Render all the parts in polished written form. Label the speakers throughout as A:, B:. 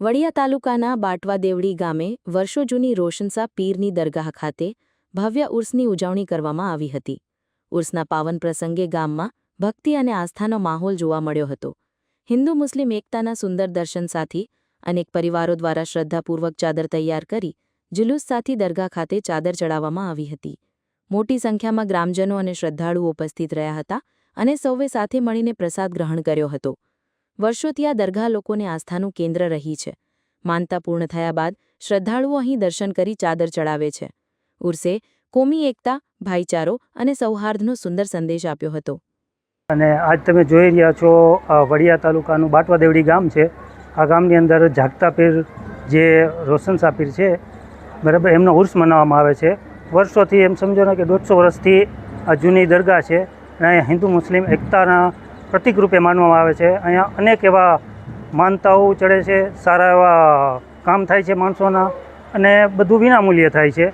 A: વડિયા તાલુકાના બાટવા દેવડી ગામે વર્ષો જૂની રોશનસા પીરની દરગાહ ખાતે ભવ્ય ઉર્સની ઉજવણી કરવામાં આવી હતી. ઉર્સના પાવન પ્રસંગે ગામમાં ભક્તિ અને આસ્થાનો માહોલ જોવા મળ્યો હતો. હિન્દુ મુસ્લિમ એકતાના સુંદર દર્શન સાથે અનેક પરિવારો દ્વારા શ્રદ્ધાપૂર્વક ચાદર તૈયાર કરી જુલુસ સાથે દરગાહ ખાતે ચાદર ચડાવવામાં આવી હતી. મોટી સંખ્યામાં ગ્રામજનો અને શ્રદ્ધાળુઓ ઉપસ્થિત રહ્યા હતા અને સૌએ સાથે મળીને પ્રસાદ ગ્રહણ કર્યો હતો. વર્ષોથી આ દરગાહ લોકોને આસ્થાનું કેન્દ્ર રહી છે. માનતા પૂર્ણ થયા બાદ શ્રદ્ધાળુઓ અહીં દર્શન કરી ચાદર ચડાવે છે. ઉર્સે કોમી એકતા, ભાઈચારો અને સૌહાર્દનો સુંદર સંદેશ આપ્યો હતો.
B: અને આજ તમે જોઈ રહ્યા છો વડિયા તાલુકાનું બાટવા દેવડી ગામ છે. આ ગામની અંદર જાગતા પીર જે રોશનસા પીર છે, બરાબર, એમનો ઉર્સ મનાવવામાં આવે છે. વર્ષોથી એમ સમજો ને કે 150 વર્ષથી આ જૂની દરગાહ છે અને અહીંયા હિન્દુ મુસ્લિમ એકતાના પ્રતિક રૂપે માનવામાં આવે છે. અહીંયા અનેક એવા માનતાઓ ચડે છે, સારા એવા કામ થાય છે માણસોના, અને બધું વિનામૂલ્યે થાય છે.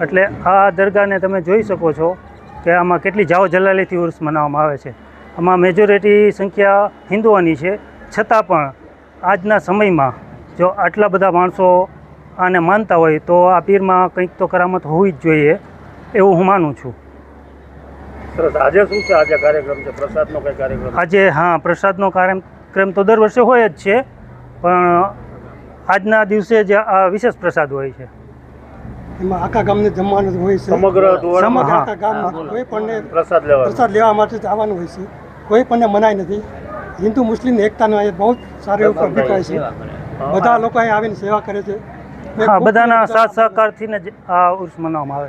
B: એટલે આ દરગાહને તમે જોઈ શકો છો કે આમાં કેટલી જાવ જલાલીથી ઉર્સ મનાવવામાં આવે છે. આમાં મેજોરિટી સંખ્યા હિન્દુઓની છે, છતાં પણ આજના સમયમાં જો આટલા બધા માણસો આને માનતા હોય તો આ પીરમાં કંઈક તો કરામત હોવી જ જોઈએ એવું હું માનું છું.
C: સરસ. આજે શું છે? આજે કાર્યક્રમ છે, પ્રસાદનો કઈ કાર્યક્રમ?
B: આજે હા, પ્રસાદનો કાર્યક્રમ તો દર વર્ષે હોય જ છે, પણ આજના દિવસે જ આ વિશેષ પ્રસાદ હોય છે.
D: એમાં આખા ગામને જમવાનું હોય છે.
C: સમગ્ર
D: આખા ગામ કોઈ પણ
C: પ્રસાદ
D: લેવા માટે આવવાનું હોય છે. કોઈ પણ મનાય નથી. હિન્દુ મુસ્લિમ એકતાનો અહીંયા બહુ સારો એવો અભિપ્રાય છે. બધા લોકો અહીં આવીને સેવા કરે છે.
B: હા, બધાના સાથ સહકારથી જ આ ઉર્સ મનાવવામાં આવે છે.